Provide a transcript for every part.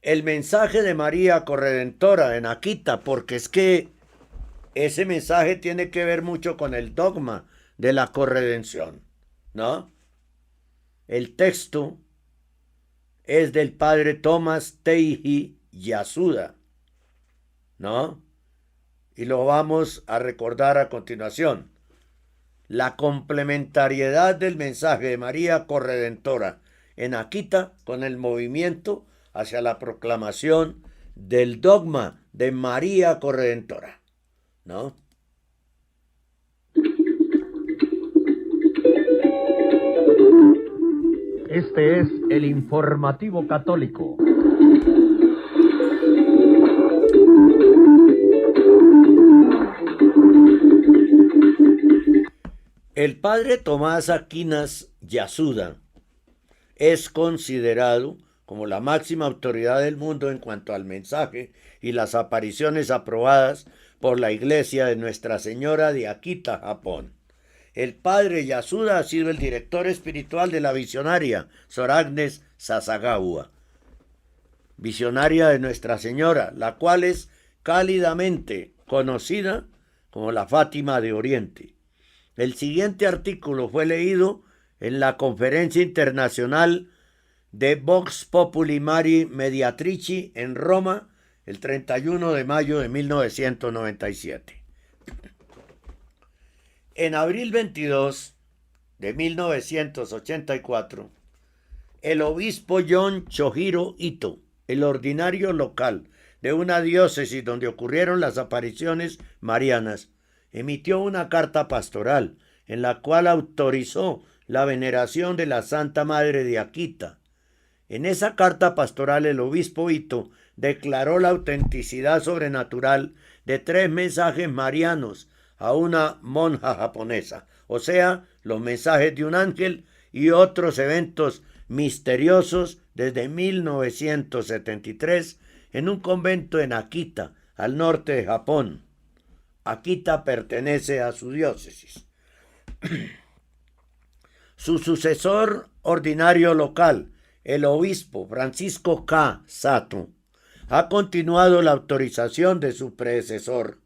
el mensaje de María Corredentora en Akita, porque es que ese mensaje tiene que ver mucho con el dogma de la corredención, ¿no? El texto es del padre Thomas Teiji Yasuda, ¿no? Y lo vamos a recordar a continuación. La complementariedad del mensaje de María Corredentora en Akita con el movimiento hacia la proclamación del dogma de María Corredentora, ¿no? Este es el informativo católico. El padre Tomás Aquinas Yasuda es considerado como la máxima autoridad del mundo en cuanto al mensaje y las apariciones aprobadas por la Iglesia de Nuestra Señora de Akita, Japón. El padre Yasuda ha sido el director espiritual de la visionaria Sor Agnes Sasagawa, visionaria de Nuestra Señora, la cual es cálidamente conocida como la Fátima de Oriente. El siguiente artículo fue leído en la Conferencia Internacional de Vox Populi Mari Mediatrici en Roma el 31 de mayo de 1997. En abril 22 de 1984, el obispo John Shohiro Ito, el ordinario local de una diócesis donde ocurrieron las apariciones marianas, emitió una carta pastoral en la cual autorizó la veneración de la Santa Madre de Akita. En esa carta pastoral el obispo Ito declaró la autenticidad sobrenatural de 3 mensajes marianos a una monja japonesa, o sea, los mensajes de un ángel y otros eventos misteriosos desde 1973 en un convento en Akita, al norte de Japón. Akita pertenece a su diócesis. Su sucesor ordinario local, el obispo Francisco K. Sato, ha continuado la autorización de su predecesor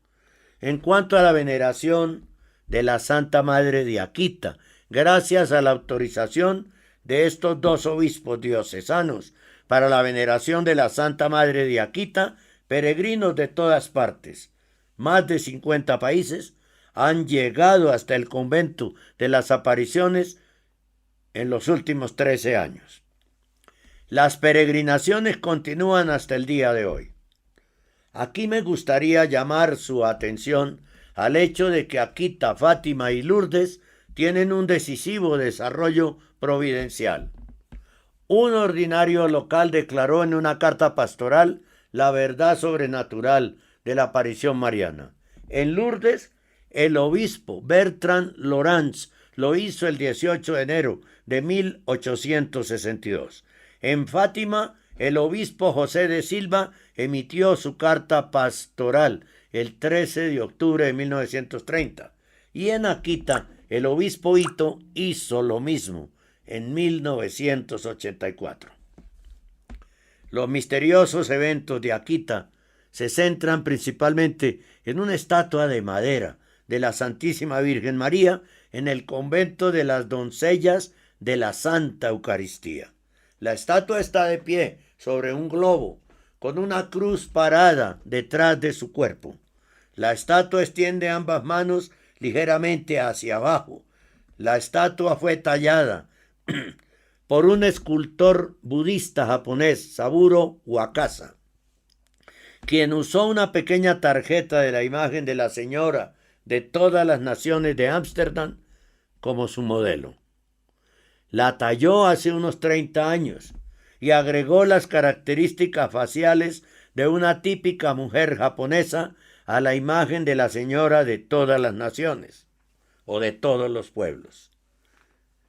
en cuanto a la veneración de la Santa Madre de Akita, gracias a la autorización de estos 2 obispos diocesanos para la veneración de la Santa Madre de Akita. Peregrinos de todas partes, más de 50 países, han llegado hasta el convento de las apariciones en los últimos 13 años. Las peregrinaciones continúan hasta el día de hoy. Aquí me gustaría llamar su atención al hecho de que Akita, Fátima y Lourdes tienen un decisivo desarrollo providencial. Un ordinario local declaró en una carta pastoral la verdad sobrenatural de la aparición mariana. En Lourdes, el obispo Bertrand Laurence lo hizo el 18 de enero de 1862. En Fátima, el obispo José de Silva emitió su carta pastoral el 13 de octubre de 1930. Y en Akita, el obispo Ito hizo lo mismo en 1984. Los misteriosos eventos de Akita se centran principalmente en una estatua de madera de la Santísima Virgen María en el convento de las Doncellas de la Santa Eucaristía. La estatua está de pie sobre un globo con una cruz parada detrás de su cuerpo. La estatua extiende ambas manos ligeramente hacia abajo. La estatua fue tallada por un escultor budista japonés, Saburo Wakasa, quien usó una pequeña tarjeta de la imagen de la Señora de todas las naciones de Ámsterdam como su modelo. La talló hace unos 30 años y agregó las características faciales de una típica mujer japonesa a la imagen de la Señora de todas las naciones o de todos los pueblos.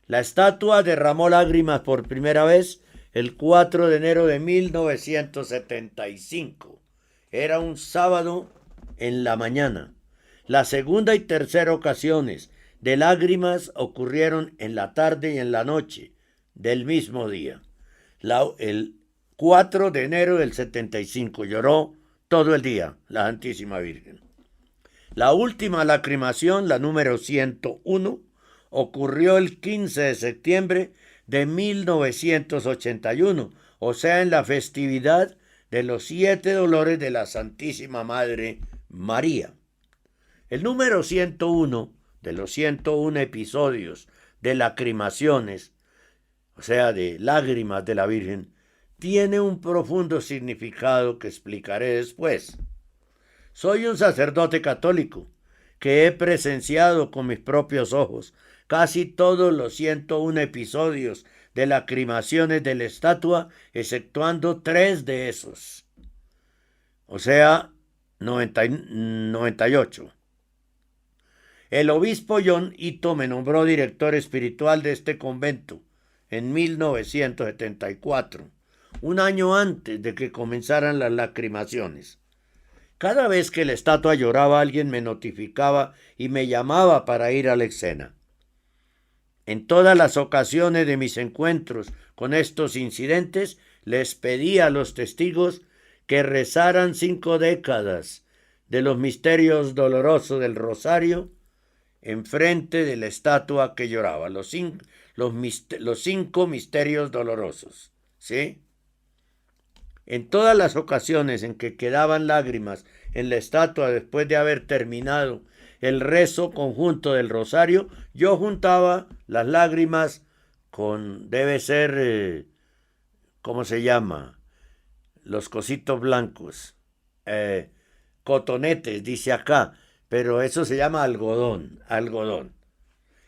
La estatua derramó lágrimas por primera vez el 4 de enero de 1975. Era un sábado en la mañana. La segunda y tercera ocasiones de lágrimas ocurrieron en la tarde y en la noche del mismo día. El 4 de enero del 75. Lloró todo el día la Santísima Virgen. La última lacrimación, la número 101, ocurrió el 15 de septiembre de 1981, o sea, en la festividad de los 7 dolores de la Santísima Madre María. El número 101 de los 101 episodios de lacrimaciones, o sea, de lágrimas de la Virgen, tiene un profundo significado que explicaré después. Soy un sacerdote católico que he presenciado con mis propios ojos casi todos los 101 episodios de lacrimaciones de la estatua, exceptuando 3 de esos, o sea, 98. El obispo John Ito me nombró director espiritual de este convento en 1974, un año antes de que comenzaran las lacrimaciones. Cada vez que la estatua lloraba, alguien me notificaba y me llamaba para ir a la escena. En todas las ocasiones de mis encuentros con estos incidentes, les pedí a los testigos que rezaran 5 décadas de los misterios dolorosos del rosario enfrente de la estatua que lloraba, los 5 misterios dolorosos, ¿sí? En todas las ocasiones en que quedaban lágrimas en la estatua después de haber terminado el rezo conjunto del rosario, yo juntaba las lágrimas con, debe ser, ¿cómo se llama? Los cositos blancos, cotonetes, dice acá, pero eso se llama algodón.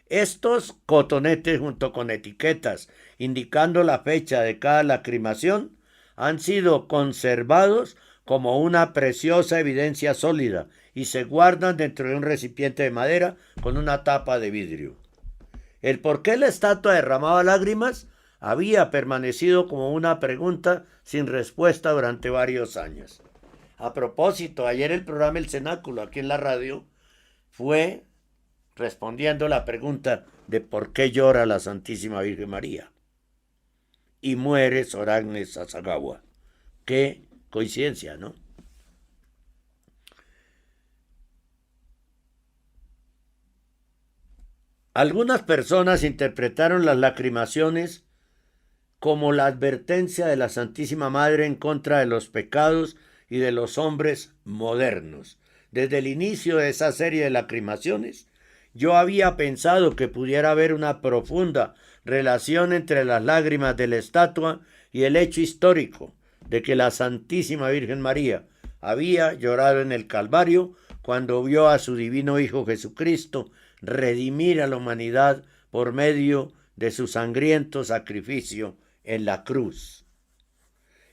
Estos cotonetes junto con etiquetas indicando la fecha de cada lacrimación han sido conservados como una preciosa evidencia sólida y se guardan dentro de un recipiente de madera con una tapa de vidrio. El por qué la estatua derramaba lágrimas había permanecido como una pregunta sin respuesta durante varios años. A propósito, ayer el programa El Cenáculo aquí en la radio fue respondiendo la pregunta de por qué llora la Santísima Virgen María. Y muere Sor Agnes Sasagawa. Qué coincidencia, ¿no? Algunas personas interpretaron las lacrimaciones como la advertencia de la Santísima Madre en contra de los pecados y de los hombres modernos. Desde el inicio de esa serie de lacrimaciones, yo había pensado que pudiera haber una profunda relación entre las lágrimas de la estatua y el hecho histórico de que la Santísima Virgen María había llorado en el Calvario cuando vio a su divino Hijo Jesucristo redimir a la humanidad por medio de su sangriento sacrificio en la cruz.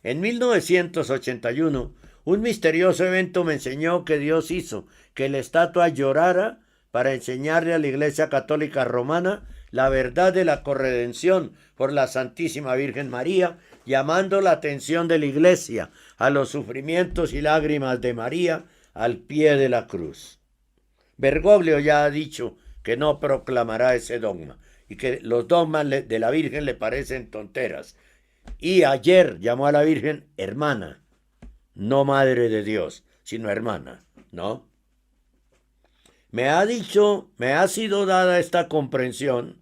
En 1981, un misterioso evento me enseñó que Dios hizo que la estatua llorara para enseñarle a la Iglesia Católica Romana la verdad de la corredención por la Santísima Virgen María, llamando la atención de la Iglesia a los sufrimientos y lágrimas de María al pie de la cruz. Bergoglio ya ha dicho que no proclamará ese dogma y que los dogmas de la Virgen le parecen tonteras. Y ayer llamó a la Virgen hermana, no madre de Dios, sino hermana, ¿no? Me ha sido dada esta comprensión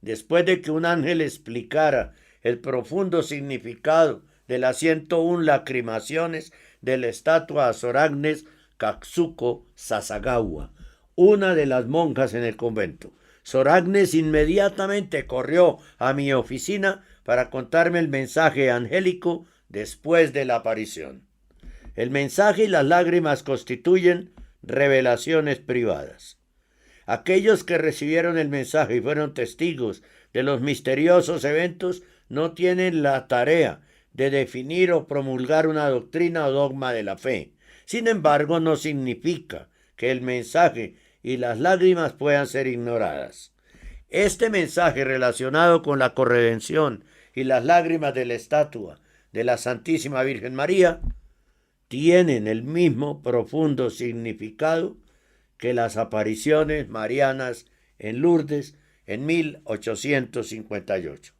después de que un ángel explicara el profundo significado de las 101 lacrimaciones de la estatua a Sor Agnes Katsuko Sasagawa, una de las monjas en el convento. Sor Agnes inmediatamente corrió a mi oficina para contarme el mensaje angélico después de la aparición. El mensaje y las lágrimas constituyen revelaciones privadas. Aquellos que recibieron el mensaje y fueron testigos de los misteriosos eventos no tienen la tarea de definir o promulgar una doctrina o dogma de la fe. Sin embargo, no significa que el mensaje y las lágrimas puedan ser ignoradas. Este mensaje relacionado con la corredención y las lágrimas de la estatua de la Santísima Virgen María tienen el mismo profundo significado que las apariciones marianas en Lourdes en 1858.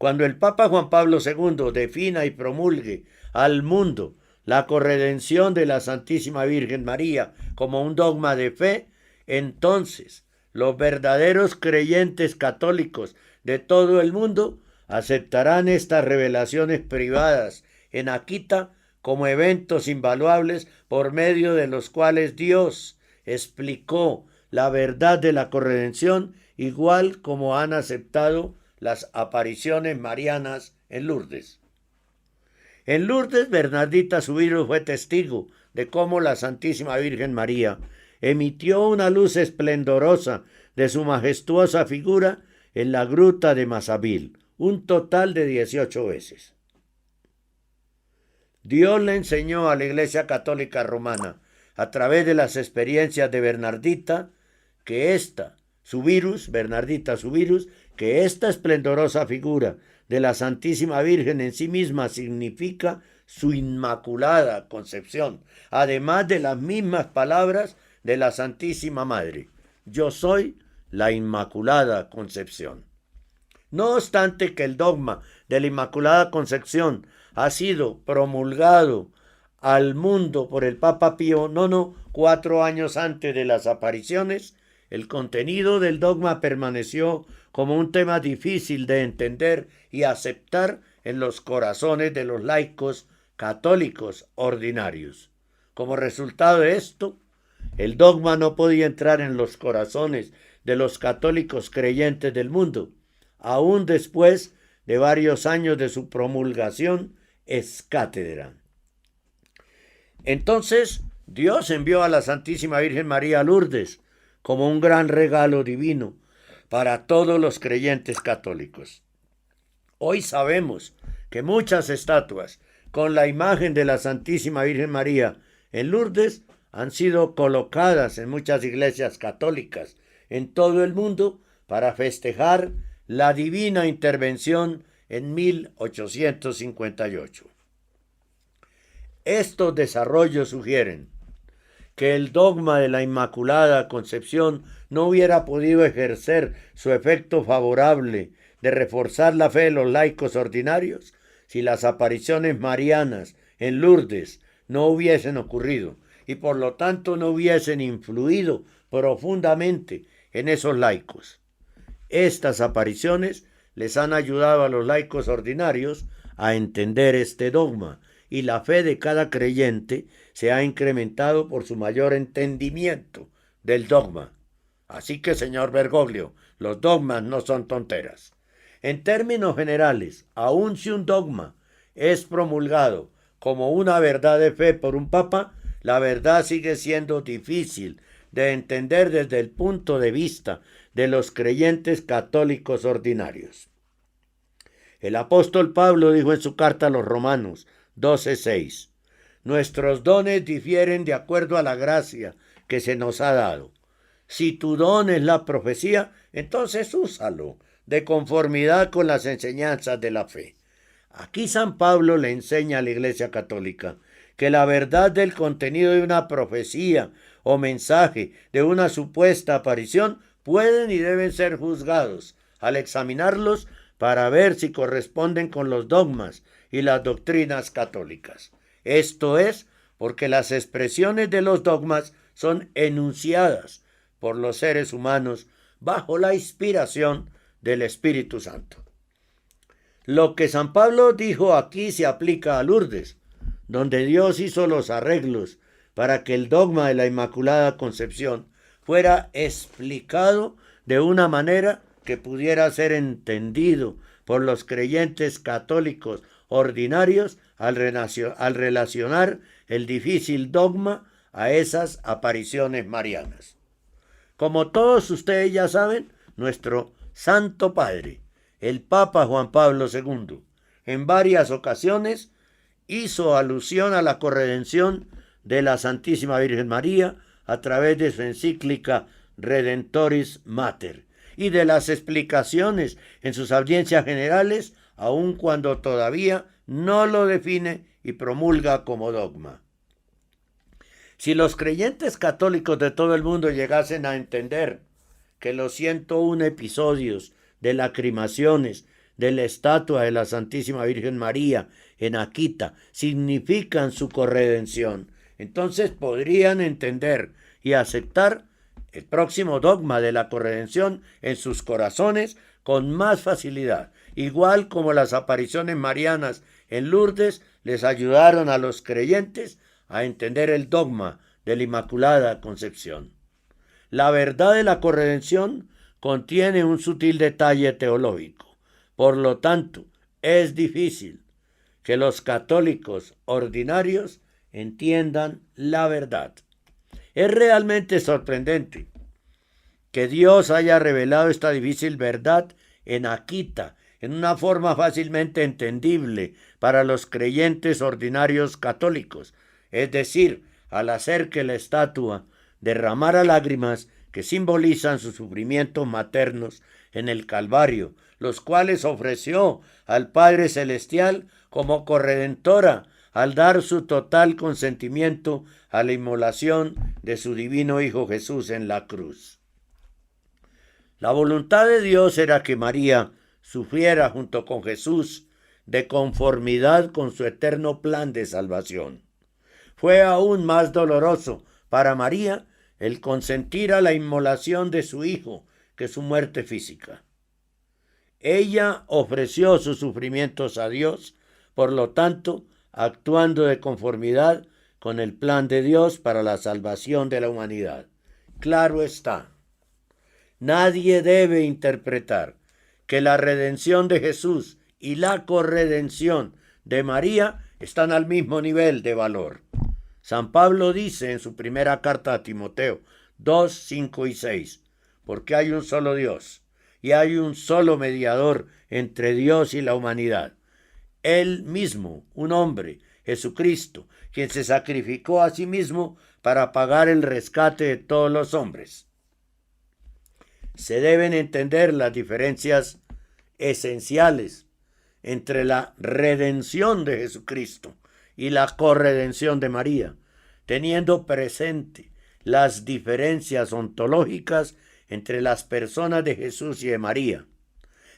Cuando el Papa Juan Pablo II defina y promulgue al mundo la corredención de la Santísima Virgen María como un dogma de fe, entonces los verdaderos creyentes católicos de todo el mundo aceptarán estas revelaciones privadas en Akita como eventos invaluables por medio de los cuales Dios explicó la verdad de la corredención, igual como han aceptado las apariciones marianas en Lourdes. En Lourdes, Bernardita Subirú fue testigo de cómo la Santísima Virgen María emitió una luz esplendorosa de su majestuosa figura en la gruta de Masabil, un total de 18 veces. Dios le enseñó a la Iglesia Católica Romana, a través de las experiencias de Bernardita, que Bernardita Subirú, que esta esplendorosa figura de la Santísima Virgen en sí misma significa su inmaculada concepción, además de las mismas palabras de la Santísima Madre: yo soy la Inmaculada Concepción. No obstante que el dogma de la Inmaculada Concepción ha sido promulgado al mundo por el Papa Pío IX 4 años antes de las apariciones, el contenido del dogma permaneció como un tema difícil de entender y aceptar en los corazones de los laicos católicos ordinarios. Como resultado de esto, el dogma no podía entrar en los corazones de los católicos creyentes del mundo, aún después de varios años de su promulgación ex cátedra. Entonces, Dios envió a la Santísima Virgen María a Lourdes como un gran regalo divino para todos los creyentes católicos. Hoy sabemos que muchas estatuas con la imagen de la Santísima Virgen María en Lourdes han sido colocadas en muchas iglesias católicas en todo el mundo para festejar la divina intervención en 1858. Estos desarrollos sugieren que el dogma de la Inmaculada Concepción no hubiera podido ejercer su efecto favorable de reforzar la fe de los laicos ordinarios si las apariciones marianas en Lourdes no hubiesen ocurrido y por lo tanto no hubiesen influido profundamente en esos laicos. Estas apariciones les han ayudado a los laicos ordinarios a entender este dogma, y la fe de cada creyente se ha incrementado por su mayor entendimiento del dogma. Así que, señor Bergoglio, los dogmas no son tonteras. En términos generales, aun si un dogma es promulgado como una verdad de fe por un papa, la verdad sigue siendo difícil de entender desde el punto de vista de los creyentes católicos ordinarios. El apóstol Pablo dijo en su carta a los Romanos 12:6: nuestros dones difieren de acuerdo a la gracia que se nos ha dado. Si tu don es la profecía, entonces úsalo de conformidad con las enseñanzas de la fe. Aquí San Pablo le enseña a la Iglesia Católica que la verdad del contenido de una profecía o mensaje de una supuesta aparición pueden y deben ser juzgados al examinarlos para ver si corresponden con los dogmas y las doctrinas católicas. Esto es porque las expresiones de los dogmas son enunciadas por los seres humanos bajo la inspiración del Espíritu Santo. Lo que San Pablo dijo aquí se aplica a Lourdes, donde Dios hizo los arreglos para que el dogma de la Inmaculada Concepción fuera explicado de una manera que pudiera ser entendido por los creyentes católicos ordinarios al relacionar el difícil dogma a esas apariciones marianas. Como todos ustedes ya saben, nuestro Santo Padre, el Papa Juan Pablo II, en varias ocasiones hizo alusión a la corredención de la Santísima Virgen María a través de su encíclica Redentoris Mater y de las explicaciones en sus audiencias generales, aun cuando todavía no lo define y promulga como dogma. Si los creyentes católicos de todo el mundo llegasen a entender que los 101 episodios de lacrimaciones de la estatua de la Santísima Virgen María en Akita significan su corredención, entonces podrían entender y aceptar el próximo dogma de la corredención en sus corazones con más facilidad, igual como las apariciones marianas en Lourdes les ayudaron a los creyentes a entender el dogma de la Inmaculada Concepción. La verdad de la corredención contiene un sutil detalle teológico. Por lo tanto, es difícil que los católicos ordinarios entiendan la verdad. Es realmente sorprendente que Dios haya revelado esta difícil verdad en Akita, en una forma fácilmente entendible para los creyentes ordinarios católicos, es decir, al hacer que la estatua derramara lágrimas que simbolizan sus sufrimientos maternos en el Calvario, los cuales ofreció al Padre Celestial como corredentora al dar su total consentimiento a la inmolación de su divino Hijo Jesús en la cruz. La voluntad de Dios era que María sufriera junto con Jesús de conformidad con su eterno plan de salvación. Fue aún más doloroso para María el consentir a la inmolación de su Hijo que su muerte física. Ella ofreció sus sufrimientos a Dios, por lo tanto, actuando de conformidad con el plan de Dios para la salvación de la humanidad. Claro está, nadie debe interpretar que la redención de Jesús y la corredención de María están al mismo nivel de valor. San Pablo dice en su primera carta a Timoteo 2, 5 y 6, porque hay un solo Dios y hay un solo mediador entre Dios y la humanidad. Él mismo, un hombre, Jesucristo, quien se sacrificó a sí mismo para pagar el rescate de todos los hombres. Se deben entender las diferencias esenciales entre la redención de Jesucristo y la corredención de María, teniendo presente las diferencias ontológicas entre las personas de Jesús y de María.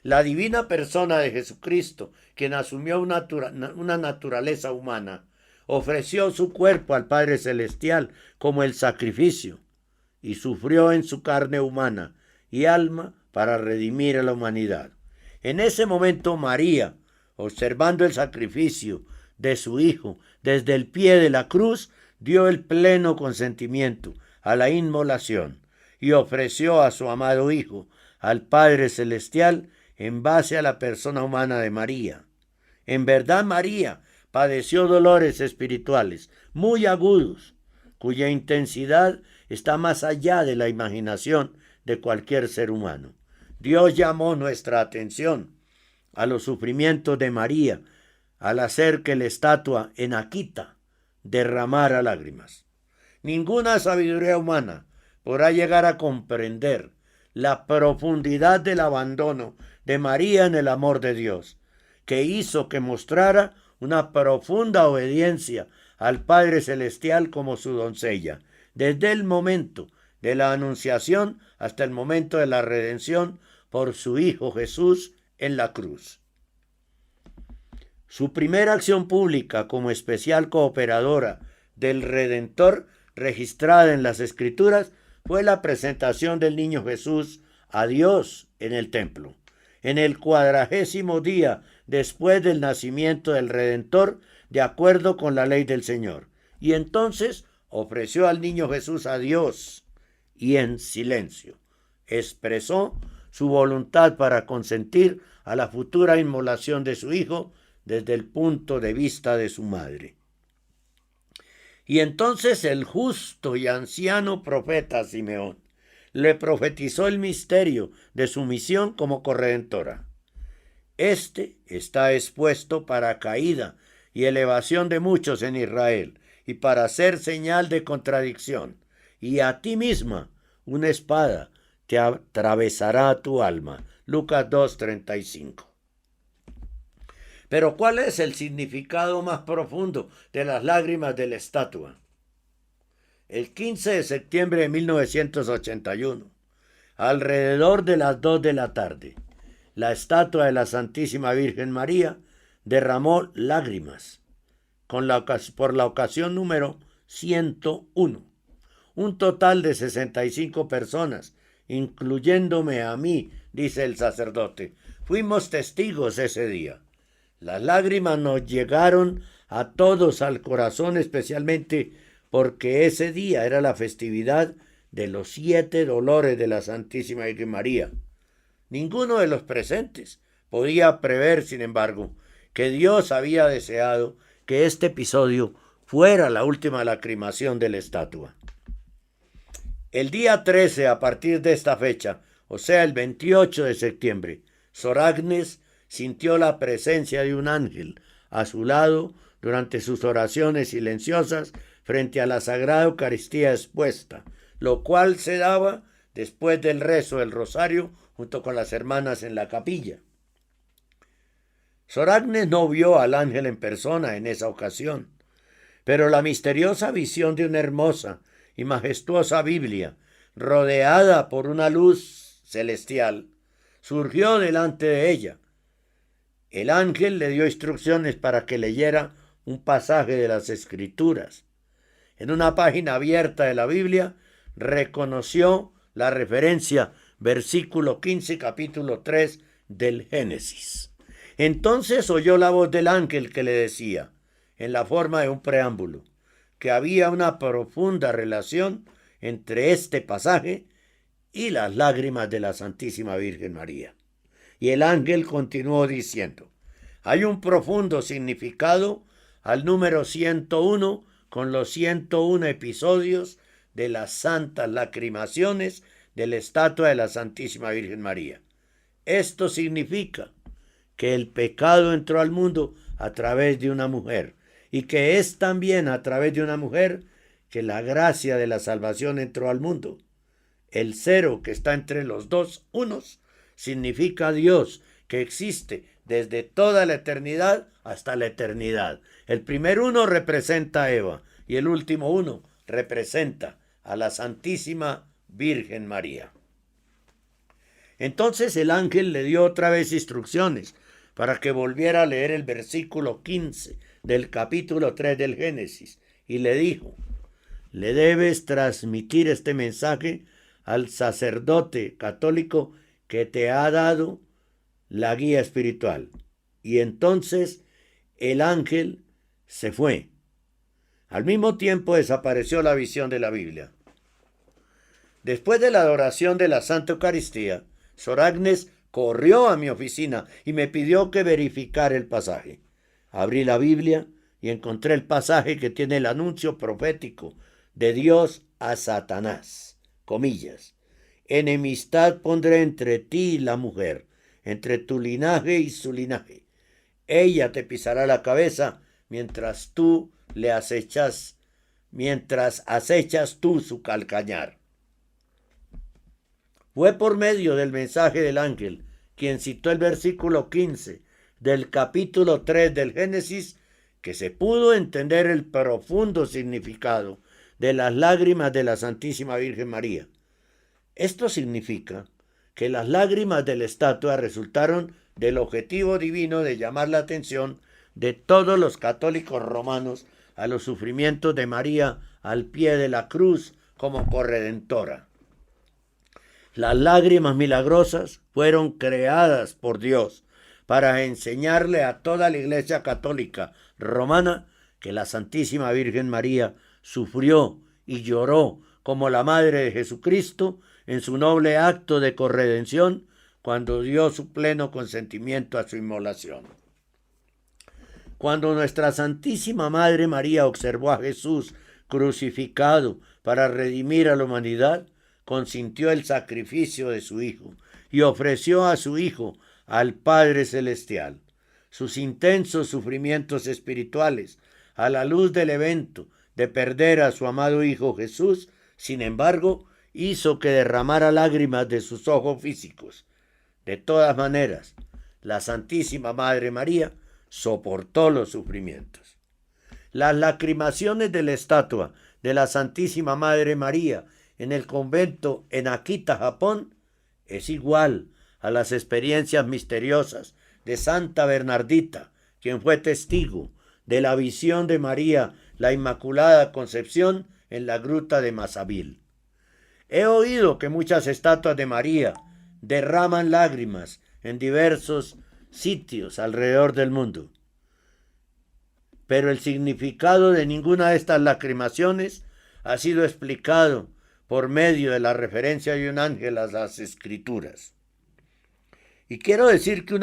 La divina persona de Jesucristo, quien asumió una naturaleza humana, ofreció su cuerpo al Padre Celestial como el sacrificio y sufrió en su carne humana y alma para redimir a la humanidad. En ese momento María, observando el sacrificio de su Hijo desde el pie de la cruz, dio el pleno consentimiento a la inmolación y ofreció a su amado Hijo, al Padre Celestial, en base a la persona humana de María. En verdad, María padeció dolores espirituales muy agudos, cuya intensidad está más allá de la imaginación de cualquier ser humano. Dios llamó nuestra atención a los sufrimientos de María al hacer que la estatua en Akita derramara lágrimas. Ninguna sabiduría humana podrá llegar a comprender la profundidad del abandono de María en el amor de Dios, que hizo que mostrara una profunda obediencia al Padre Celestial como su doncella, desde el momento de la anunciación hasta el momento de la redención por su Hijo Jesús en la cruz. Su primera acción pública como especial cooperadora del Redentor, registrada en las Escrituras, fue la presentación del niño Jesús a Dios en el templo. En el 40º día después del nacimiento del Redentor, de acuerdo con la ley del Señor. Y entonces ofreció al niño Jesús a Dios y en silencio expresó su voluntad para consentir a la futura inmolación de su Hijo desde el punto de vista de su madre. Y entonces el justo y anciano profeta Simeón le profetizó el misterio de su misión como corredentora. Este está expuesto para caída y elevación de muchos en Israel, y para ser señal de contradicción, y a ti misma una espada te atravesará tu alma. Lucas 2:35. Pero ¿cuál es el significado más profundo de las lágrimas de la estatua? El 15 de septiembre de 1981, alrededor de las 2 de la tarde, la estatua de la Santísima Virgen María derramó lágrimas por la ocasión número 101. Un total de 65 personas, incluyéndome a mí, dice el sacerdote, fuimos testigos ese día. Las lágrimas nos llegaron a todos al corazón, especialmente porque ese día era la festividad de los 7 dolores de la Santísima Virgen María. Ninguno de los presentes podía prever, sin embargo, que Dios había deseado que este episodio fuera la última lacrimación de la estatua. El día 13, a partir de esta fecha, o sea, el 28 de septiembre, Sor Agnes sintió la presencia de un ángel a su lado durante sus oraciones silenciosas frente a la Sagrada Eucaristía expuesta, lo cual se daba después del rezo del rosario junto con las hermanas en la capilla. Sor Agnes no vio al ángel en persona en esa ocasión, pero la misteriosa visión de una hermosa y majestuosa Biblia, rodeada por una luz celestial, surgió delante de ella. El ángel le dio instrucciones para que leyera un pasaje de las Escrituras. En una página abierta de la Biblia, reconoció la referencia versículo 15, capítulo 3 del Génesis. Entonces oyó la voz del ángel que le decía, en la forma de un preámbulo, que había una profunda relación entre este pasaje y las lágrimas de la Santísima Virgen María. Y el ángel continuó diciendo, hay un profundo significado al número 101 con los 101 episodios de las santas lacrimaciones de la estatua de la Santísima Virgen María. Esto significa que el pecado entró al mundo a través de una mujer y que es también a través de una mujer que la gracia de la salvación entró al mundo. El 0 que está entre los dos unos significa Dios que existe desde toda la eternidad hasta la eternidad. El primer 1 representa a Eva y el último 1 representa a la Santísima Virgen María. Entonces el ángel le dio otra vez instrucciones para que volviera a leer el versículo 15 del capítulo 3 del Génesis y le dijo, le debes transmitir este mensaje al sacerdote católico que te ha dado la guía espiritual. Y entonces el ángel se fue. Al mismo tiempo desapareció la visión de la Biblia. Después de la adoración de la Santa Eucaristía, Sor Agnes corrió a mi oficina y me pidió que verificara el pasaje. Abrí la Biblia y encontré el pasaje que tiene el anuncio profético de Dios a Satanás, comillas, enemistad pondré entre ti y la mujer, entre tu linaje y su linaje. Ella te pisará la cabeza mientras acechas tú su calcañar. Fue por medio del mensaje del ángel, quien citó el versículo 15 del capítulo 3 del Génesis, que se pudo entender el profundo significado de las lágrimas de la Santísima Virgen María. Esto significa que las lágrimas de la estatua resultaron del objetivo divino de llamar la atención de todos los católicos romanos a los sufrimientos de María al pie de la cruz como corredentora. Las lágrimas milagrosas fueron creadas por Dios para enseñarle a toda la Iglesia Católica Romana que la Santísima Virgen María sufrió y lloró como la Madre de Jesucristo en su noble acto de corredención cuando dio su pleno consentimiento a su inmolación. Cuando nuestra Santísima Madre María observó a Jesús crucificado para redimir a la humanidad, consintió el sacrificio de su Hijo y ofreció a su Hijo al Padre Celestial. Sus intensos sufrimientos espirituales, a la luz del evento de perder a su amado Hijo Jesús, sin embargo, hizo que derramara lágrimas de sus ojos físicos. De todas maneras, la Santísima Madre María soportó los sufrimientos. Las lacrimaciones de la estatua de la Santísima Madre María en el convento en Akita, Japón, es igual a las experiencias misteriosas de Santa Bernardita, quien fue testigo de la visión de María, la Inmaculada Concepción, en la gruta de Mazavil. He oído que muchas estatuas de María derraman lágrimas en diversos sitios alrededor del mundo. Pero el significado de ninguna de estas lacrimaciones ha sido explicado por medio de la referencia de un ángel a las Escrituras. Y quiero decir que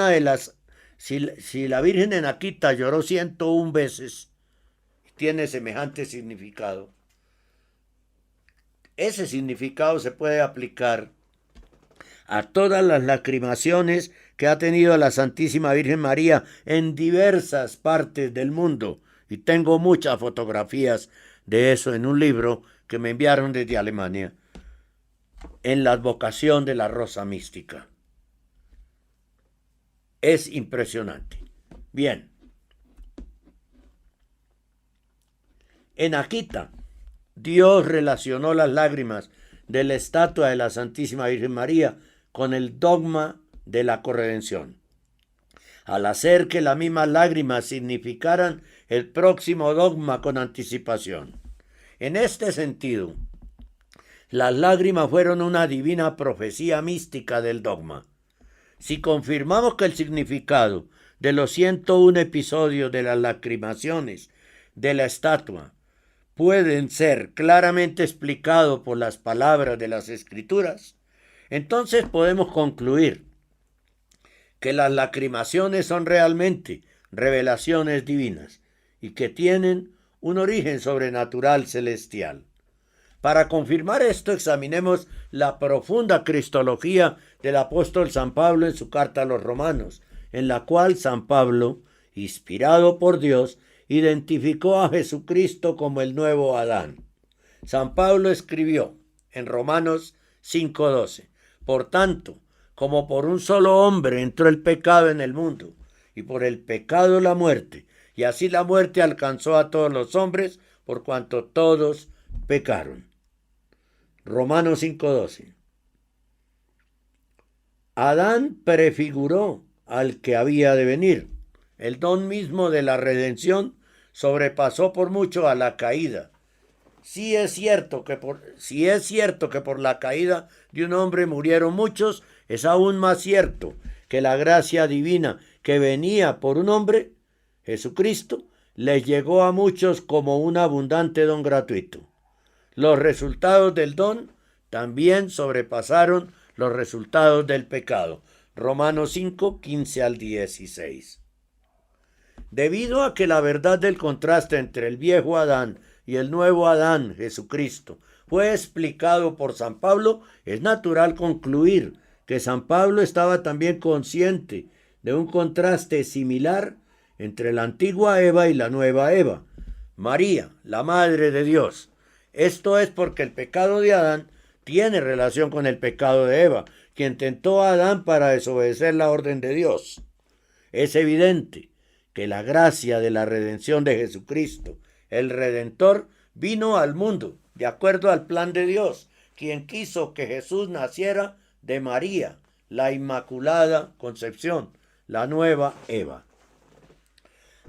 si la Virgen en Akita lloró 101 veces, tiene semejante significado. Ese significado se puede aplicar a todas las lacrimaciones que ha tenido la Santísima Virgen María en diversas partes del mundo. Y tengo muchas fotografías de eso en un libro que me enviaron desde Alemania, en la advocación de la Rosa Mística. Es impresionante. Bien. En Akita, Dios relacionó las lágrimas de la estatua de la Santísima Virgen María con el dogma de la corredención, al hacer que las mismas lágrimas significaran el próximo dogma con anticipación. En este sentido, las lágrimas fueron una divina profecía mística del dogma. Si confirmamos que el significado de los 101 episodios de las lacrimaciones de la estatua pueden ser claramente explicados por las palabras de las Escrituras, entonces podemos concluir que las lacrimaciones son realmente revelaciones divinas y que tienen un origen sobrenatural celestial. Para confirmar esto, examinemos la profunda cristología del apóstol San Pablo en su carta a los Romanos, en la cual San Pablo, inspirado por Dios, identificó a Jesucristo como el nuevo Adán. San Pablo escribió en Romanos 5:12, por tanto, como por un solo hombre entró el pecado en el mundo, y por el pecado la muerte, y así la muerte alcanzó a todos los hombres, por cuanto todos pecaron. Romanos 5:12. Adán prefiguró al que había de venir. El don mismo de la redención sobrepasó por mucho a la caída. Si es cierto que por la caída de un hombre murieron muchos, es aún más cierto que la gracia divina que venía por un hombre, Jesucristo, les llegó a muchos como un abundante don gratuito. Los resultados del don también sobrepasaron los resultados del pecado. Romanos 5, 15 al 16. Debido a que la verdad del contraste entre el viejo Adán y el nuevo Adán, Jesucristo, fue explicado por San Pablo, es natural concluir que San Pablo estaba también consciente de un contraste similar entre la antigua Eva y la nueva Eva, María, la Madre de Dios. Esto es porque el pecado de Adán tiene relación con el pecado de Eva, quien tentó a Adán para desobedecer la orden de Dios. Es evidente que la gracia de la redención de Jesucristo, el Redentor, vino al mundo de acuerdo al plan de Dios, quien quiso que Jesús naciera de María, la Inmaculada Concepción, la nueva Eva.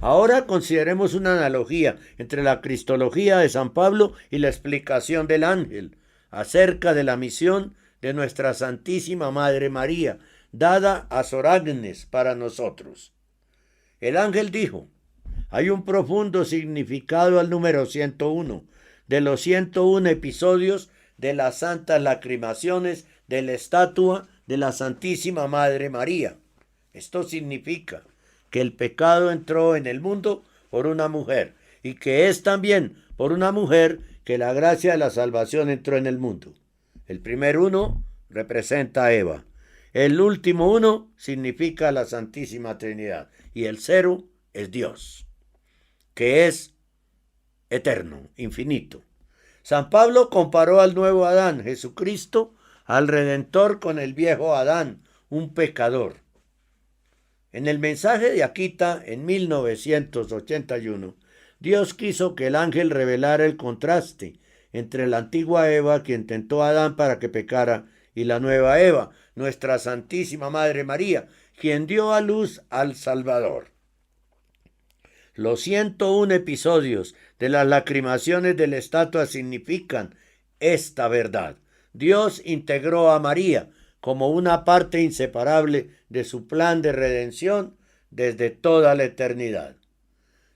Ahora consideremos una analogía entre la cristología de San Pablo y la explicación del ángel acerca de la misión de nuestra Santísima Madre María, dada a Sor Agnes para nosotros. El ángel dijo: hay un profundo significado al número 101 de los 101 episodios de las santas lacrimaciones de la estatua de la Santísima Madre María. Esto significa que el pecado entró en el mundo por una mujer y que es también por una mujer que la gracia de la salvación entró en el mundo. El primer uno representa a Eva. El último uno significa la Santísima Trinidad. Y el 0 es Dios, que es eterno, infinito. San Pablo comparó al nuevo Adán, Jesucristo, al Redentor con el viejo Adán, un pecador. En el mensaje de Akita, en 1981, Dios quiso que el ángel revelara el contraste entre la antigua Eva, quien tentó a Adán para que pecara, y la nueva Eva, nuestra Santísima Madre María, quien dio a luz al Salvador. Los 101 episodios de las lacrimaciones de la estatua significan esta verdad. Dios integró a María como una parte inseparable de su plan de redención desde toda la eternidad.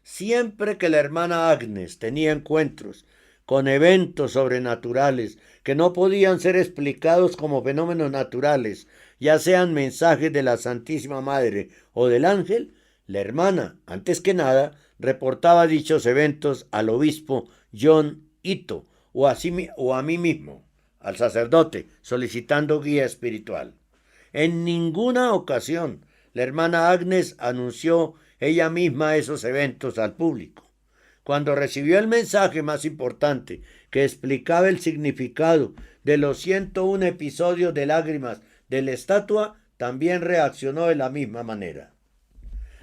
Siempre que la hermana Agnes tenía encuentros con eventos sobrenaturales que no podían ser explicados como fenómenos naturales, ya sean mensajes de la Santísima Madre o del ángel, la hermana, antes que nada, reportaba dichos eventos al obispo John Ito o a mí mismo, al sacerdote, solicitando guía espiritual. En ninguna ocasión la hermana Agnes anunció ella misma esos eventos al público. Cuando recibió el mensaje más importante que explicaba el significado de los 101 episodios de lágrimas de la estatua, también reaccionó de la misma manera.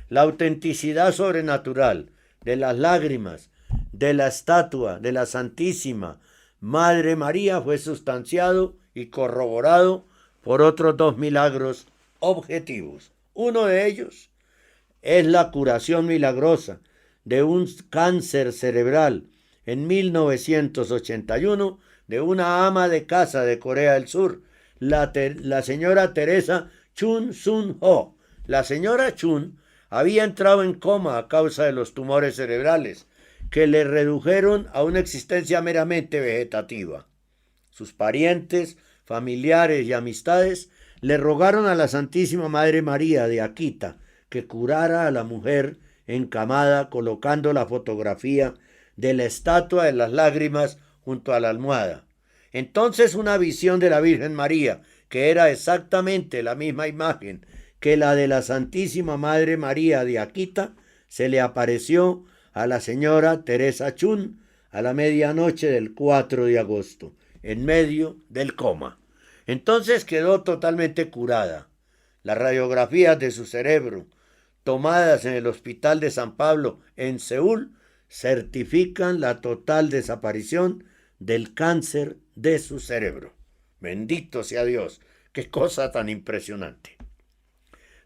La autenticidad sobrenatural de las lágrimas de la estatua de la Santísima Madre María fue sustanciado y corroborado por otros 2 milagros objetivos. Uno de ellos es la curación milagrosa de un cáncer cerebral en 1981 de una ama de casa de Corea del Sur, la señora Teresa Chun Sun-ho. La señora Chun había entrado en coma a causa de los tumores cerebrales que le redujeron a una existencia meramente vegetativa. Sus parientes, familiares y amistades le rogaron a la Santísima Madre María de Akita que curara a la mujer encamada colocando la fotografía de la estatua de las lágrimas junto a la almohada. Entonces una visión de la Virgen María, que era exactamente la misma imagen que la de la Santísima Madre María de Akita, se le apareció a la señora Teresa Chun a la medianoche del 4 de agosto, en medio del coma. Entonces quedó totalmente curada. Las radiografías de su cerebro, tomadas en el Hospital de San Pablo en Seúl, certifican la total desaparición del cáncer de su cerebro. Bendito sea Dios, qué cosa tan impresionante.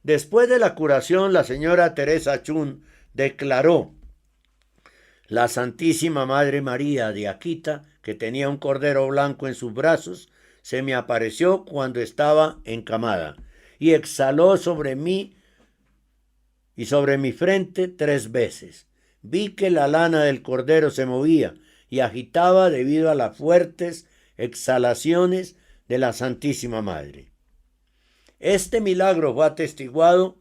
Después de la curación, la señora Teresa Chun declaró: la Santísima Madre María de Akita, que tenía un cordero blanco en sus brazos, se me apareció cuando estaba encamada y exhaló sobre mí y sobre mi frente 3 veces. Vi que la lana del cordero se movía y agitaba debido a las fuertes exhalaciones de la Santísima Madre. Este milagro fue atestiguado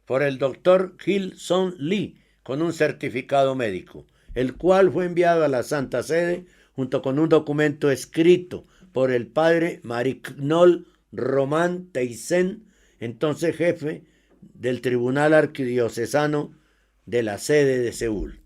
por el doctor Gil Son Lee con un certificado médico, el cual fue enviado a la Santa Sede junto con un documento escrito por el padre Marignol Román Teisen, entonces jefe del Tribunal Arquidiocesano de la sede de Seúl.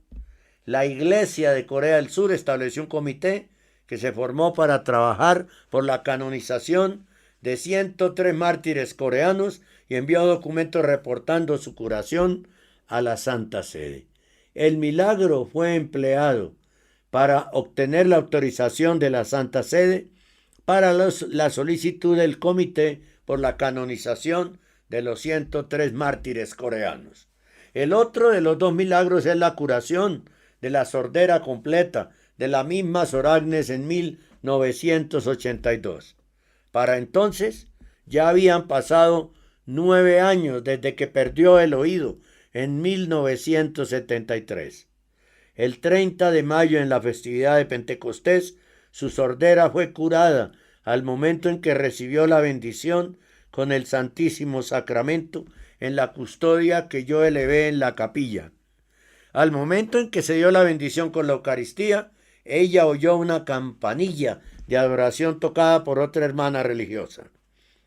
La Iglesia de Corea del Sur estableció un comité que se formó para trabajar por la canonización de 103 mártires coreanos y envió documentos reportando su curación a la Santa Sede. El milagro fue empleado para obtener la autorización de la Santa Sede para la solicitud del comité por la canonización de los 103 mártires coreanos. El otro de los 2 milagros es la curación de la sordera completa de la misma Sor Agnes en 1982. Para entonces ya habían pasado 9 años desde que perdió el oído en 1973. El 30 de mayo, en la festividad de Pentecostés, su sordera fue curada al momento en que recibió la bendición con el Santísimo Sacramento en la custodia que yo elevé en la capilla. Al momento en que se dio la bendición con la Eucaristía, ella oyó una campanilla de adoración tocada por otra hermana religiosa.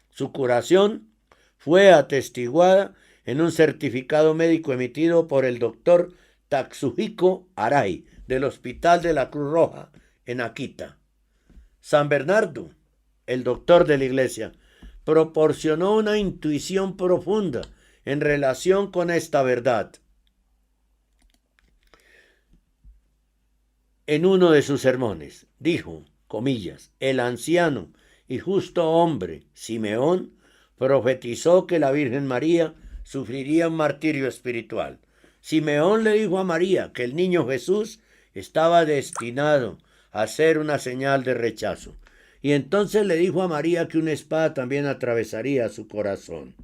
Su curación fue atestiguada en un certificado médico emitido por el doctor Tatsuhiko Arai del Hospital de la Cruz Roja en Akita. San Bernardo, el doctor de la iglesia, proporcionó una intuición profunda en relación con esta verdad. En uno de sus sermones dijo, comillas, el anciano y justo hombre, Simeón, profetizó que la Virgen María sufriría un martirio espiritual. Simeón le dijo a María que el niño Jesús estaba destinado a ser una señal de rechazo. Y entonces le dijo a María que una espada también atravesaría su corazón.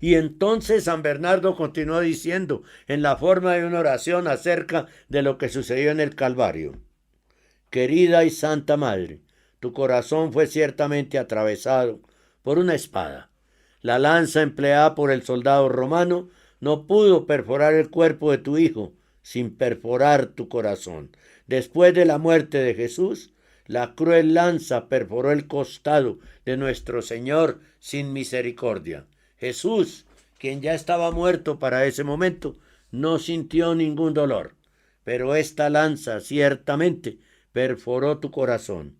Y entonces San Bernardo continuó diciendo en la forma de una oración acerca de lo que sucedió en el Calvario. Querida y Santa Madre, tu corazón fue ciertamente atravesado por una espada. La lanza empleada por el soldado romano no pudo perforar el cuerpo de tu hijo sin perforar tu corazón. Después de la muerte de Jesús, la cruel lanza perforó el costado de nuestro Señor sin misericordia. Jesús, quien ya estaba muerto para ese momento, no sintió ningún dolor, pero esta lanza ciertamente perforó tu corazón.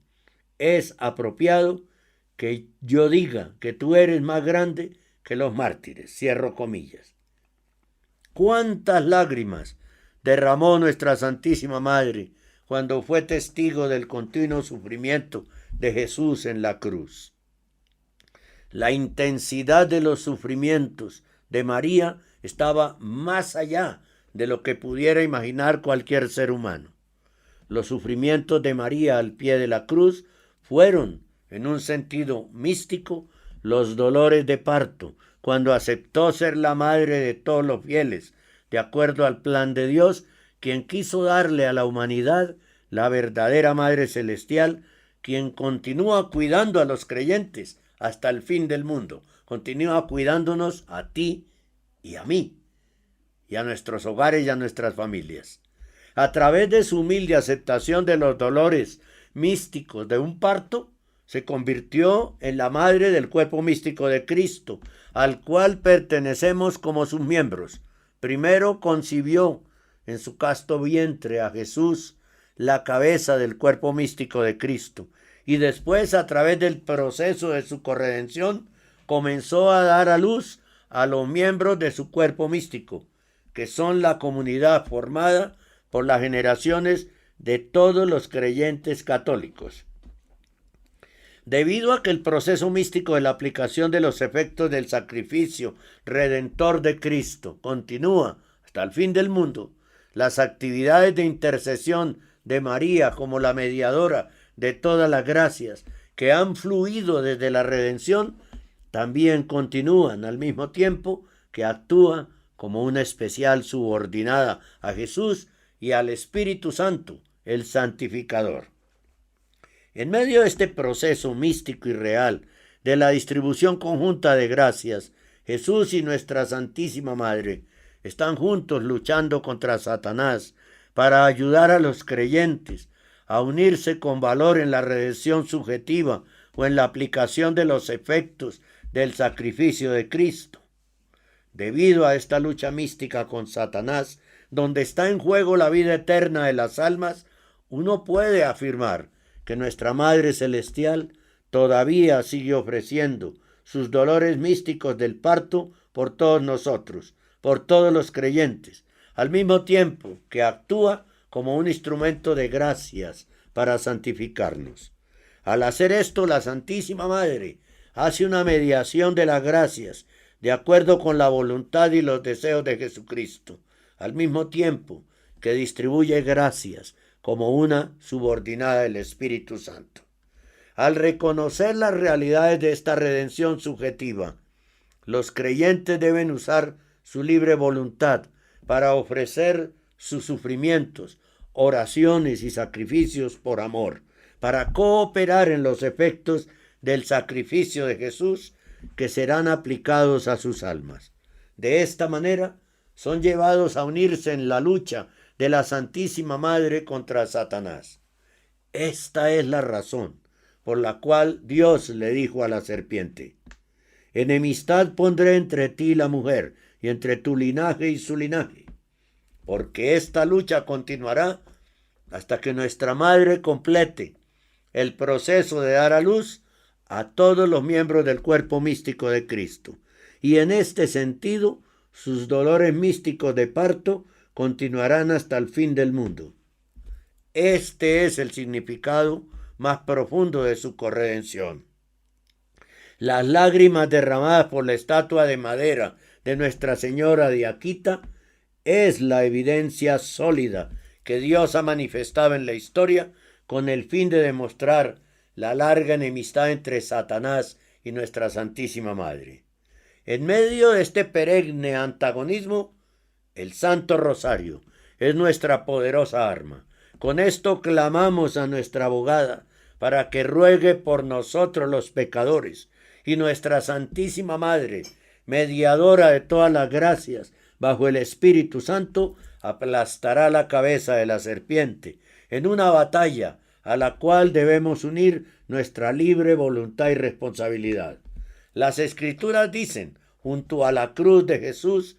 Es apropiado que yo diga que tú eres más grande que los mártires. Cierro comillas. ¿Cuántas lágrimas derramó nuestra Santísima Madre cuando fue testigo del continuo sufrimiento de Jesús en la cruz? La intensidad de los sufrimientos de María estaba más allá de lo que pudiera imaginar cualquier ser humano. Los sufrimientos de María al pie de la cruz fueron, en un sentido místico, los dolores de parto, cuando aceptó ser la madre de todos los fieles, de acuerdo al plan de Dios, quien quiso darle a la humanidad la verdadera Madre Celestial, quien continúa cuidando a los creyentes hasta el fin del mundo, continúa cuidándonos a ti y a mí, y a nuestros hogares y a nuestras familias. A través de su humilde aceptación de los dolores místicos de un parto, se convirtió en la madre del cuerpo místico de Cristo, al cual pertenecemos como sus miembros. Primero concibió en su casto vientre a Jesús, la cabeza del cuerpo místico de Cristo, y después, a través del proceso de su corredención, comenzó a dar a luz a los miembros de su cuerpo místico, que son la comunidad formada por las generaciones de todos los creyentes católicos. Debido a que el proceso místico de la aplicación de los efectos del sacrificio redentor de Cristo continúa hasta el fin del mundo, las actividades de intercesión de María como la mediadora de todas las gracias que han fluido desde la redención también continúan al mismo tiempo que actúa como una especial subordinada a Jesús y al Espíritu Santo, el santificador. En medio de este proceso místico y real de la distribución conjunta de gracias, Jesús y nuestra Santísima Madre están juntos luchando contra Satanás para ayudar a los creyentes a unirse con valor en la redención subjetiva o en la aplicación de los efectos del sacrificio de Cristo. Debido a esta lucha mística con Satanás, donde está en juego la vida eterna de las almas, uno puede afirmar que nuestra Madre Celestial todavía sigue ofreciendo sus dolores místicos del parto por todos nosotros, por todos los creyentes, al mismo tiempo que actúa como un instrumento de gracias para santificarnos. Al hacer esto, la Santísima Madre hace una mediación de las gracias de acuerdo con la voluntad y los deseos de Jesucristo, al mismo tiempo que distribuye gracias como una subordinada del Espíritu Santo. Al reconocer las realidades de esta redención subjetiva, los creyentes deben usar su libre voluntad para ofrecer sus sufrimientos, oraciones y sacrificios por amor, para cooperar en los efectos del sacrificio de Jesús que serán aplicados a sus almas. De esta manera, son llevados a unirse en la lucha de la Santísima Madre contra Satanás. Esta es la razón por la cual Dios le dijo a la serpiente: enemistad pondré entre ti y la mujer, y entre tu linaje y su linaje, porque esta lucha continuará hasta que nuestra Madre complete el proceso de dar a luz a todos los miembros del cuerpo místico de Cristo. Y en este sentido, sus dolores místicos de parto continuarán hasta el fin del mundo. Este es el significado más profundo de su corredención. Las lágrimas derramadas por la estatua de madera de Nuestra Señora de Akita es la evidencia sólida que Dios ha manifestado en la historia con el fin de demostrar la larga enemistad entre Satanás y Nuestra Santísima Madre. En medio de este perenne antagonismo, el Santo Rosario es nuestra poderosa arma. Con esto clamamos a nuestra abogada para que ruegue por nosotros los pecadores, y Nuestra Santísima Madre, mediadora de todas las gracias, bajo el Espíritu Santo, aplastará la cabeza de la serpiente en una batalla a la cual debemos unir nuestra libre voluntad y responsabilidad. Las Escrituras dicen, junto a la cruz de Jesús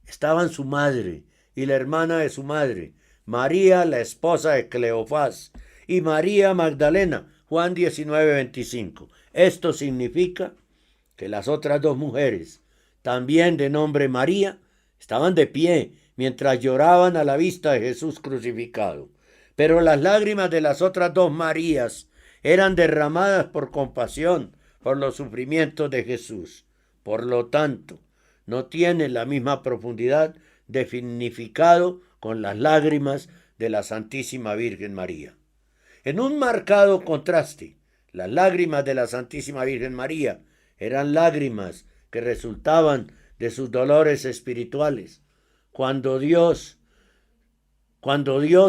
estaban su madre y la hermana de su madre, María, la esposa de Cleofás, y María Magdalena, Juan 19:25. Esto significa que las otras dos mujeres, también de nombre María, estaban de pie mientras lloraban a la vista de Jesús crucificado. Pero las lágrimas de las otras dos Marías eran derramadas por compasión por los sufrimientos de Jesús. Por lo tanto, no tienen la misma profundidad de significado con las lágrimas de la Santísima Virgen María. En un marcado contraste, las lágrimas de la Santísima Virgen María eran lágrimas que resultaban de sus dolores espirituales, cuando dio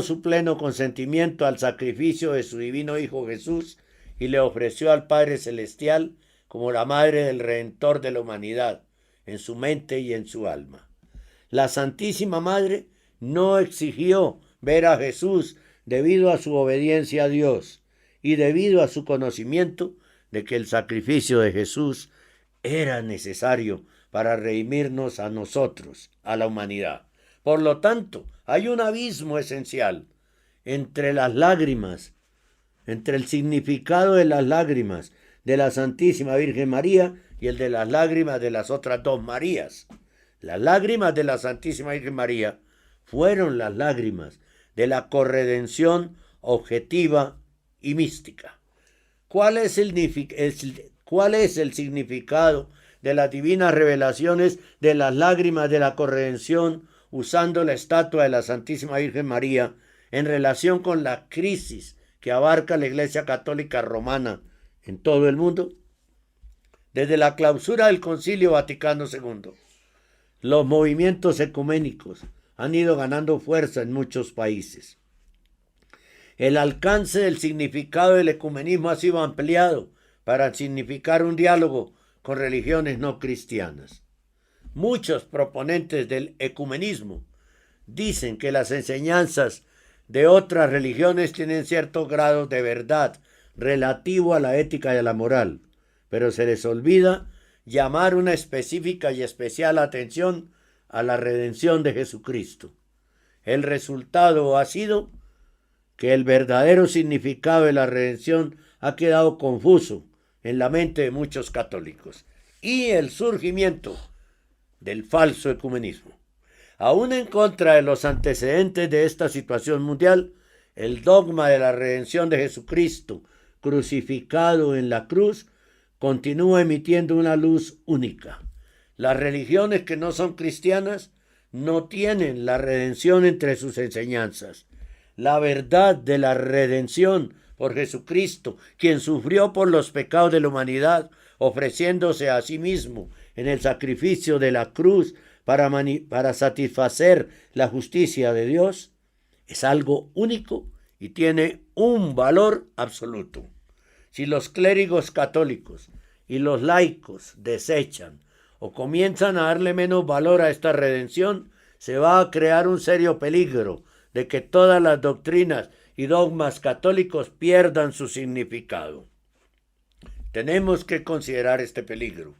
su pleno consentimiento al sacrificio de su divino Hijo Jesús y le ofreció al Padre Celestial como la Madre del Redentor de la humanidad, en su mente y en su alma. La Santísima Madre no exigió ver a Jesús debido a su obediencia a Dios y debido a su conocimiento de que el sacrificio de Jesús era necesario para redimirnos a nosotros, a la humanidad. Por lo tanto, hay un abismo esencial entre las lágrimas, entre el significado de las lágrimas de la Santísima Virgen María y el de las lágrimas de las otras dos Marías. Las lágrimas de la Santísima Virgen María fueron las lágrimas de la corredención objetiva y mística. ¿Cuál es el significado de las divinas revelaciones de las lágrimas de la corredención usando la estatua de la Santísima Virgen María en relación con la crisis que abarca la Iglesia Católica Romana en todo el mundo? Desde la clausura del Concilio Vaticano II, los movimientos ecuménicos han ido ganando fuerza en muchos países. El alcance del significado del ecumenismo ha sido ampliado para significar un diálogo con religiones no cristianas. Muchos proponentes del ecumenismo dicen que las enseñanzas de otras religiones tienen ciertos grados de verdad relativo a la ética y a la moral, pero se les olvida llamar una específica y especial atención a la redención de Jesucristo. El resultado ha sido que el verdadero significado de la redención ha quedado confuso en la mente de muchos católicos y el surgimiento del falso ecumenismo. Aún en contra de los antecedentes de esta situación mundial, el dogma de la redención de Jesucristo crucificado en la cruz continúa emitiendo una luz única. Las religiones que no son cristianas no tienen la redención entre sus enseñanzas. La verdad de la redención por Jesucristo, quien sufrió por los pecados de la humanidad, ofreciéndose a sí mismo en el sacrificio de la cruz para satisfacer la justicia de Dios, es algo único y tiene un valor absoluto. Si los clérigos católicos y los laicos desechan o comienzan a darle menos valor a esta redención, se va a crear un serio peligro de que todas las doctrinas y dogmas católicos pierdan su significado. Tenemos que considerar este peligro.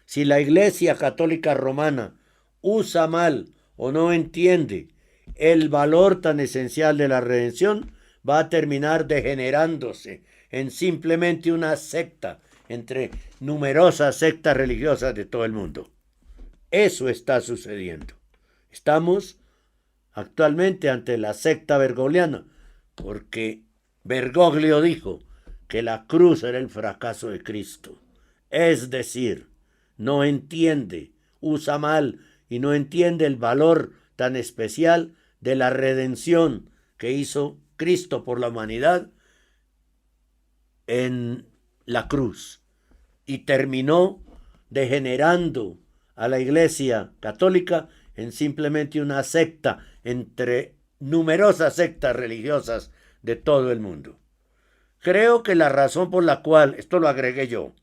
Si la Iglesia Católica Romana usa mal o no entiende el valor tan esencial de la redención, va a terminar degenerándose en simplemente una secta entre numerosas sectas religiosas de todo el mundo. Eso está sucediendo. Estamos actualmente ante la secta bergogliana, porque Bergoglio dijo que la cruz era el fracaso de Cristo. Es decir, no entiende, usa mal y no entiende el valor tan especial de la redención que hizo Cristo por la humanidad en la cruz y terminó degenerando a la Iglesia Católica en simplemente una secta entre numerosas sectas religiosas de todo el mundo. Creo que la razón por la cual, esto lo agregué yo,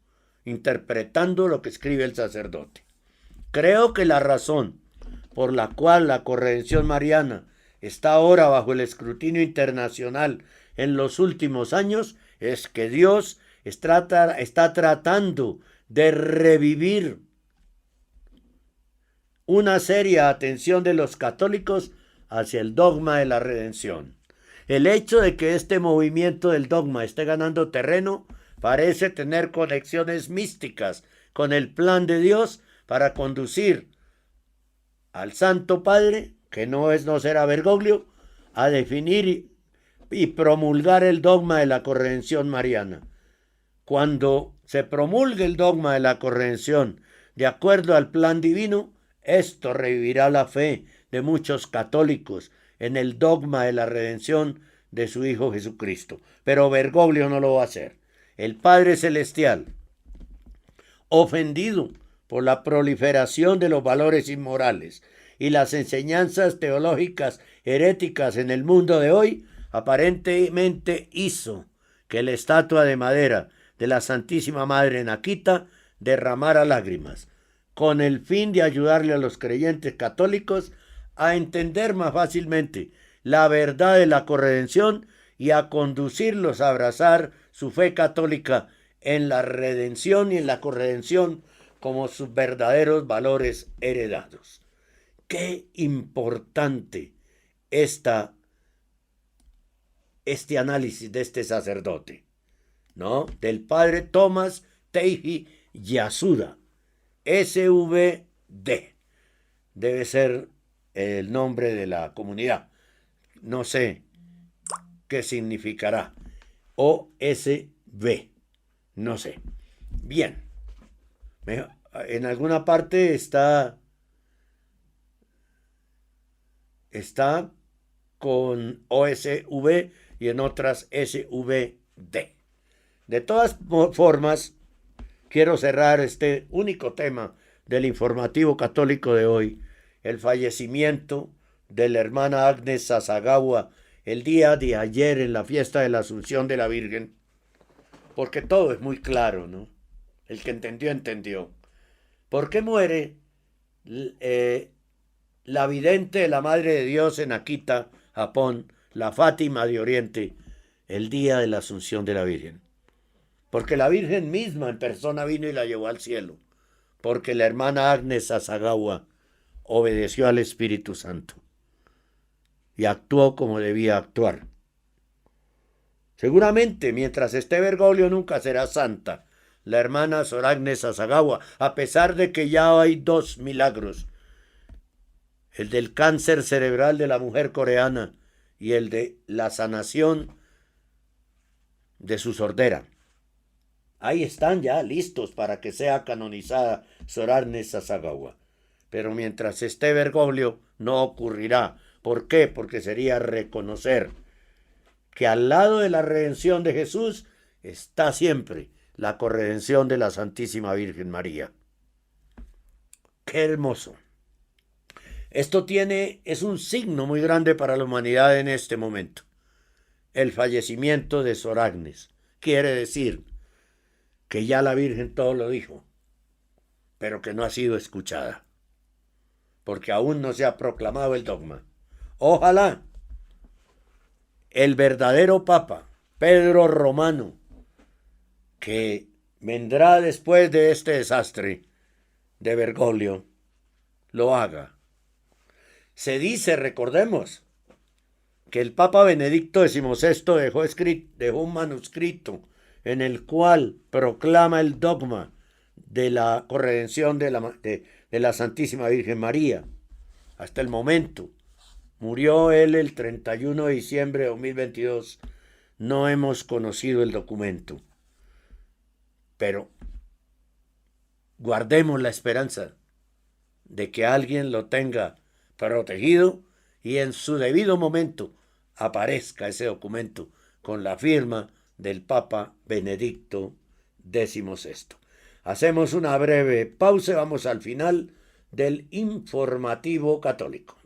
interpretando lo que escribe el sacerdote, creo que la razón por la cual la corredención mariana está ahora bajo el escrutinio internacional en los últimos años es que Dios está tratando de revivir una seria atención de los católicos hacia el dogma de la redención. El hecho de que este movimiento del dogma esté ganando terreno parece tener conexiones místicas con el plan de Dios para conducir al Santo Padre, que no será Bergoglio, a definir y promulgar el dogma de la corredención mariana. Cuando se promulgue el dogma de la corredención de acuerdo al plan divino, esto revivirá la fe de muchos católicos en el dogma de la redención de su Hijo Jesucristo. Pero Bergoglio no lo va a hacer. El Padre Celestial, ofendido por la proliferación de los valores inmorales y las enseñanzas teológicas heréticas en el mundo de hoy, aparentemente hizo que la estatua de madera de la Santísima Madre en Akita derramara lágrimas, con el fin de ayudarle a los creyentes católicos a entender más fácilmente la verdad de la corredención y a conducirlos a abrazar su fe católica en la redención y en la corredención como sus verdaderos valores heredados. Qué importante este análisis de este sacerdote, ¿no? Del padre Thomas Teiji Yasuda, SVD, debe ser el nombre de la comunidad, no sé qué significará, OSB, no sé. Bien, en alguna parte está con OSV y en otras SVD. De todas formas, quiero cerrar este único tema del informativo católico de hoy, el fallecimiento de la hermana Agnes Sasagawa el día de ayer en la fiesta de la Asunción de la Virgen, porque todo es muy claro, ¿no? El que entendió, entendió. ¿Por qué muere la vidente de la Madre de Dios en Akita, Japón, la Fátima de Oriente, el día de la Asunción de la Virgen? Porque la Virgen misma en persona vino y la llevó al cielo, porque la hermana Agnes Sasagawa obedeció al Espíritu Santo y actuó como debía actuar. Seguramente, mientras esté Bergoglio, nunca será santa la hermana Sor Agnes Sasagawa, a pesar de que ya hay 2 milagros, el del cáncer cerebral de la mujer coreana y el de la sanación de su sordera. Ahí están ya listos para que sea canonizada Sor Agnes Sasagawa. Pero mientras esté Bergoglio no ocurrirá. ¿Por qué? Porque sería reconocer que al lado de la redención de Jesús está siempre la corredención de la Santísima Virgen María. ¡Qué hermoso! Esto es un signo muy grande para la humanidad en este momento. El fallecimiento de Sor Agnes quiere decir que ya la Virgen todo lo dijo, pero que no ha sido escuchada, porque aún no se ha proclamado el dogma. Ojalá el verdadero Papa, Pedro Romano, que vendrá después de este desastre de Bergoglio, lo haga. Se dice, recordemos, que el Papa Benedicto XVI dejó un manuscrito en el cual proclama el dogma de la corredención de la Santísima Virgen María. Hasta el momento, murió él el 31 de diciembre de 2022, no hemos conocido el documento. Pero guardemos la esperanza de que alguien lo tenga protegido y en su debido momento aparezca ese documento con la firma del Papa Benedicto XVI. Hacemos una breve pausa, vamos al final del informativo católico.